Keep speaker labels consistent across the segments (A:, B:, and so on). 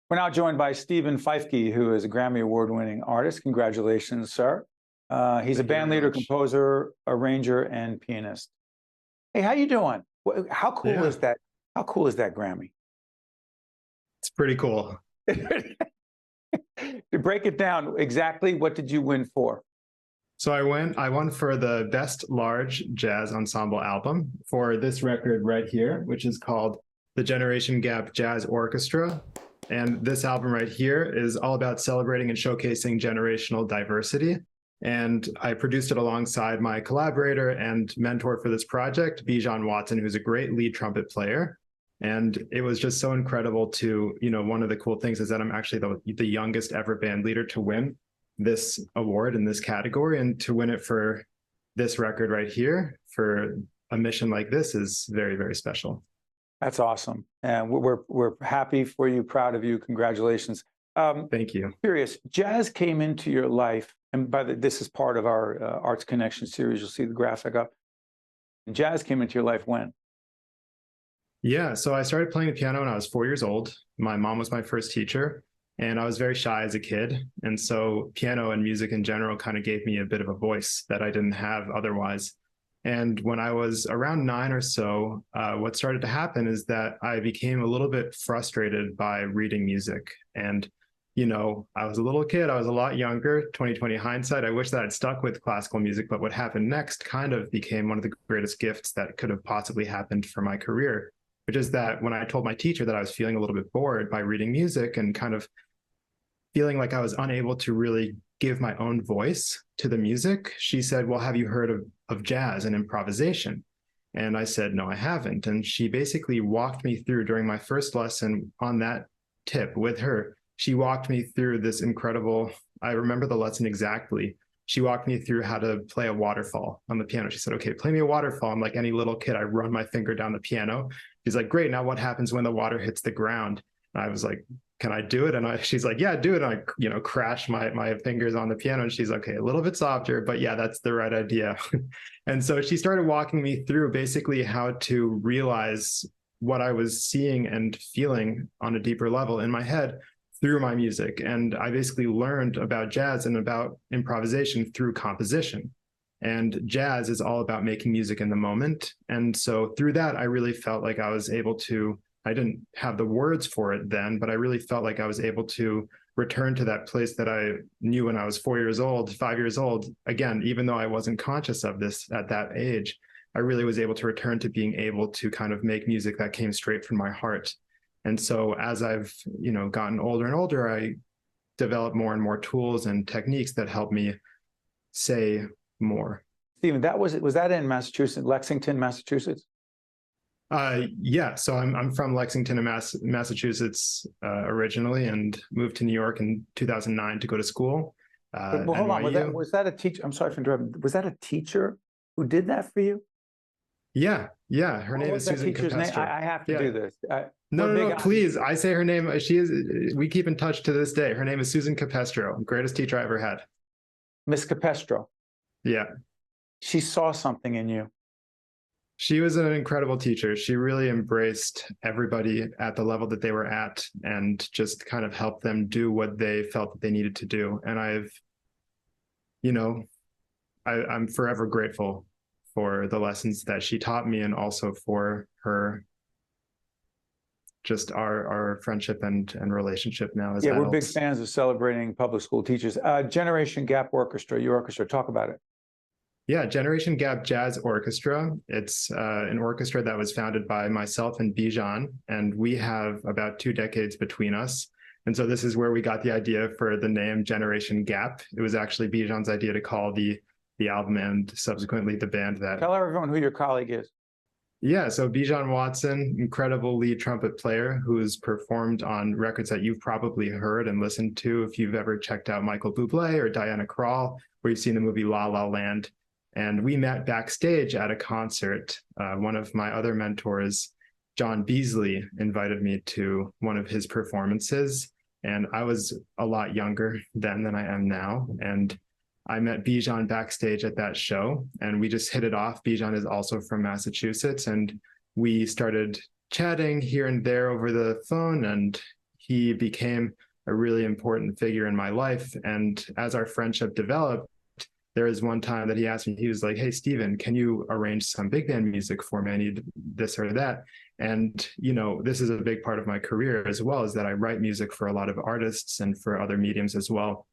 A: We're now joined by Stephen Feifke, who is a Grammy-Award-winning artist. Congratulations, sir. He's a band leader, composer, arranger, and pianist. Hey, how you doing? How cool is that? How cool is that Grammy?
B: It's pretty cool.
A: To break it down, exactly what did you win for?
B: So I won for the Best Large Jazz Ensemble Album for this record right here, which is called the Generation Gap Jazz Orchestra. And this album right here is all about celebrating and showcasing generational diversity. And I produced it alongside my collaborator and mentor for this project, Bijan Watson, who's a great lead trumpet player. And it was just so incredible to, one of the cool things is that I'm actually the youngest ever band leader to win this award in this category, and to win it for this record right here for a mission like this is very, very special.
A: That's awesome. And we're happy for you, proud of you. Congratulations.
B: Thank you.
A: Curious, jazz came into your life, and this is part of our Arts Connection series. You'll see the graphic up. Jazz came into your life when?
B: Yeah, so I started playing the piano when I was 4 years old. My mom was my first teacher, and I was very shy as a kid. And so piano and music in general kind of gave me a bit of a voice that I didn't have otherwise. And when I was around 9 or so, what started to happen is that I became a little bit frustrated by reading music. And, I was a little kid, I was a lot younger, 2020 hindsight. I wish that I'd stuck with classical music, but what happened next kind of became one of the greatest gifts that could have possibly happened for my career, which is that when I told my teacher that I was feeling a little bit bored by reading music and kind of feeling like I was unable to really give my own voice to the music, she said, well, have you heard of jazz and improvisation? And I said, no, I haven't. And she basically walked me through during my first lesson on that tip with her. She walked me through this incredible, I remember the lesson exactly. She walked me through how to play a waterfall on the piano. She said, okay, play me a waterfall. I'm like any little kid, I run my finger down the piano. She's like, great, now what happens when the water hits the ground? And I was like, can I do it? And she's like, yeah, do it. And I, crash my fingers on the piano. And she's like, okay, a little bit softer, but yeah, that's the right idea. And so she started walking me through basically how to realize what I was seeing and feeling on a deeper level in my head through my music. And I basically learned about jazz and about improvisation through composition. And jazz is all about making music in the moment. And so through that, I really felt like I was able to, I didn't have the words for it then, but I really felt like I was able to return to that place that I knew when I was 4 years old, 5 years old. Again, even though I wasn't conscious of this at that age, I really was able to return to being able to kind of make music that came straight from my heart. And so as I've, gotten older and older, I developed more and more tools and techniques that help me say more.
A: Stephen, was that in Massachusetts, Lexington, Massachusetts?
B: Yeah, so I'm from Lexington, Massachusetts originally, and moved to New York in 2009 to go to school.
A: Well, hold on, was that a teacher? I'm sorry for interrupting. Was that a teacher who did that for you?
B: Yeah. Her name is Susan Capestro.
A: I have to do this.
B: No, please. I say her name. We keep in touch to this day. Her name is Susan Capestro, greatest teacher I ever had.
A: Miss Capestro.
B: Yeah.
A: She saw something in you.
B: She was an incredible teacher. She really embraced everybody at the level that they were at and just kind of helped them do what they felt that they needed to do. And I'm forever grateful for the lessons that she taught me, and also for her, just our friendship and relationship now as adults.
A: We're big fans of celebrating public school teachers. Generation Gap Orchestra, your orchestra, talk about it.
B: Yeah, Generation Gap Jazz Orchestra. It's an orchestra that was founded by myself and Bijan, and we have about 2 decades between us. And so this is where we got the idea for the name Generation Gap. It was actually Bijan's idea to call the album and subsequently the band that...
A: Tell everyone who your colleague is.
B: Yeah, so Bijan Watson, incredible lead trumpet player who's performed on records that you've probably heard and listened to if you've ever checked out Michael Bublé or Diana Krall, or you've seen the movie La La Land. And we met backstage at a concert. One of my other mentors, John Beasley, invited me to one of his performances. And I was a lot younger then than I am now. And I met Bijan backstage at that show, and we just hit it off. Bijan is also from Massachusetts, and we started chatting here and there over the phone, and he became a really important figure in my life. And as our friendship developed, there was one time that he asked me, he was like, "Hey, Steven, can you arrange some big band music for me? I need this or that." And, this is a big part of my career as well, is that I write music for a lot of artists and for other mediums as well.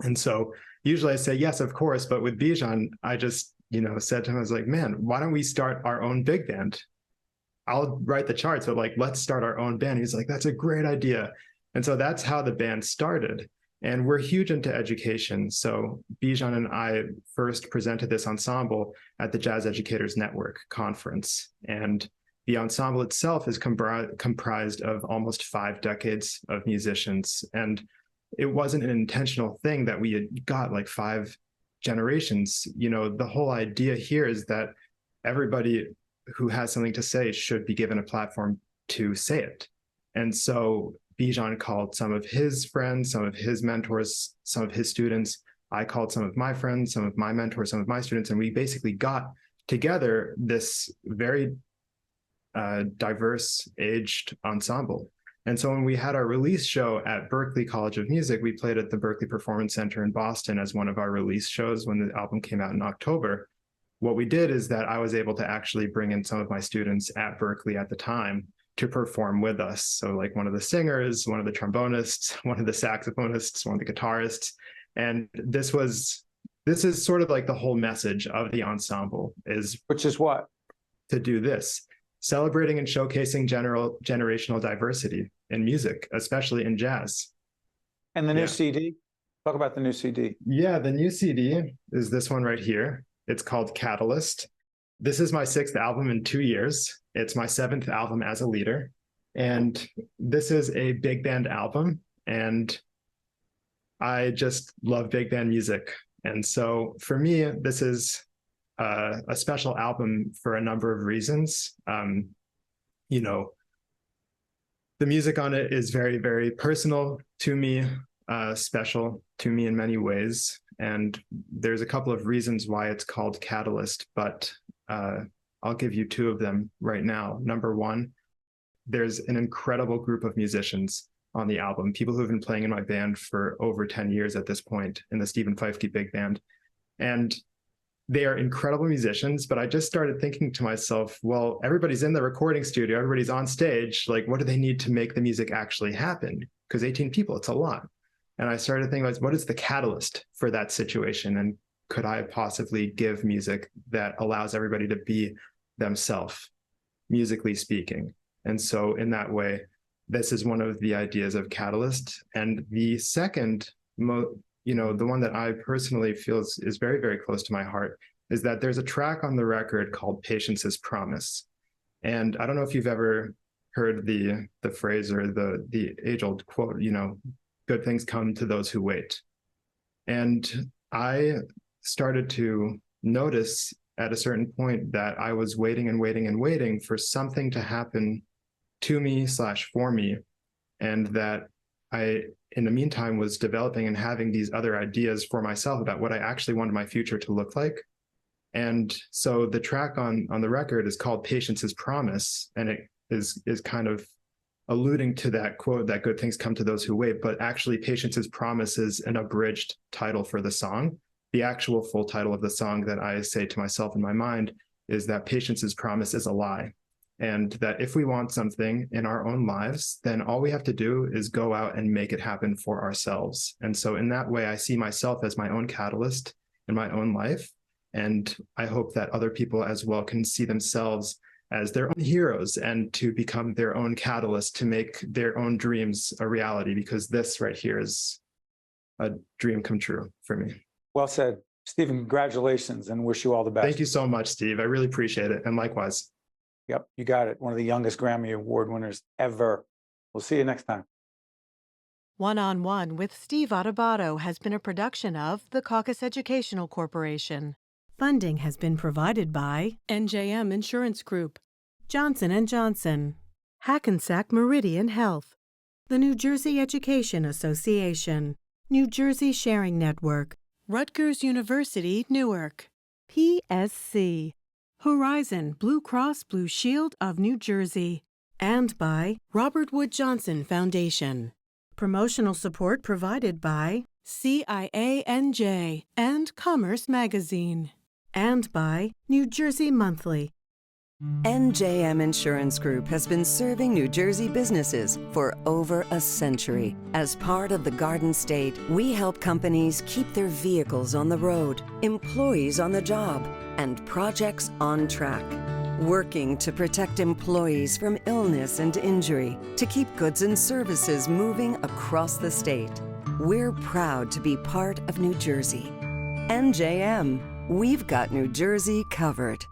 B: And so usually I say, yes, of course. But with Bijan, I just, said to him, I was like, man, why don't we start our own big band? I'll write the charts, but let's start our own band. He's like, that's a great idea. And so that's how the band started. And we're huge into education. So Bijan and I first presented this ensemble at the Jazz Educators Network conference. And the ensemble itself is comprised of almost 5 decades of musicians. And it wasn't an intentional thing that we had got 5 generations. The whole idea here is that everybody who has something to say should be given a platform to say it. And so Bijan called some of his friends, some of his mentors, some of his students. I called some of my friends, some of my mentors, some of my students, and we basically got together this very diverse aged ensemble. And so when we had our release show at Berklee College of Music, we played at the Berklee Performance Center in Boston as one of our release shows when the album came out in October. What we did is that I was able to actually bring in some of my students at Berklee at the time to perform with us. So one of the singers, one of the trombonists, one of the saxophonists, one of the guitarists. And this is sort of the whole message of the ensemble
A: which is what?
B: To do this. Celebrating and showcasing generational diversity in music, especially in jazz.
A: And the new CD? Talk about the new CD.
B: Yeah, the new CD is this one right here. It's called Catalyst. This is my 6th album in 2 years. It's my 7th album as a leader. And this is a big band album. And I just love big band music. And so for me, this is a special album for a number of reasons. The music on it is very, very personal to me, special to me in many ways. And there's a couple of reasons why it's called Catalyst, but I'll give you 2 of them right now. Number 1, there's an incredible group of musicians on the album, people who've been playing in my band for over 10 years at this point in the Stephen Feifke Big Band. And they are incredible musicians, but I just started thinking to myself, well, everybody's in the recording studio, everybody's on stage. What do they need to make the music actually happen? Because 18 people, it's a lot. And I started thinking, what is the catalyst for that situation? And could I possibly give music that allows everybody to be themselves, musically speaking? And so in that way, this is one of the ideas of Catalyst. And the second, the one that I personally feel is very, very close to my heart, is that there's a track on the record called Patience is Promise. And I don't know if you've ever heard the phrase or the age-old quote, good things come to those who wait. And I started to notice at a certain point that I was waiting and waiting and waiting for something to happen to me / for me. And that I, in the meantime, was developing and having these other ideas for myself about what I actually wanted my future to look like. And so the track on the record is called Patience is Promise. And it is kind of alluding to that quote that good things come to those who wait, but actually Patience is Promise is an abridged title for the song. The actual full title of the song that I say to myself in my mind is that Patience is Promise is a lie. And that if we want something in our own lives, then all we have to do is go out and make it happen for ourselves. And so in that way, I see myself as my own catalyst in my own life. And I hope that other people as well can see themselves as their own heroes and to become their own catalyst to make their own dreams a reality, because this right here is a dream come true for me.
A: Well said. Stephen, congratulations and wish you all the best.
B: Thank you so much, Steve. I really appreciate it. And likewise.
A: Yep, you got it. One of the youngest Grammy Award winners ever. We'll see you next time.
C: One-on-One with Steve Adubato has been a production of the Caucus Educational Corporation. Funding has been provided by NJM Insurance Group, Johnson & Johnson, Hackensack Meridian Health, the New Jersey Education Association, New Jersey Sharing Network, Rutgers University, Newark, PSC, Horizon Blue Cross Blue Shield of New Jersey, And by Robert Wood Johnson Foundation. Promotional support provided by CIANJ and Commerce Magazine. And by New Jersey Monthly.
D: NJM Insurance Group has been serving New Jersey businesses for over a century. As part of the Garden State, we help companies keep their vehicles on the road, employees on the job, and projects on track. Working to protect employees from illness and injury, to keep goods and services moving across the state. We're proud to be part of New Jersey. NJM, we've got New Jersey covered.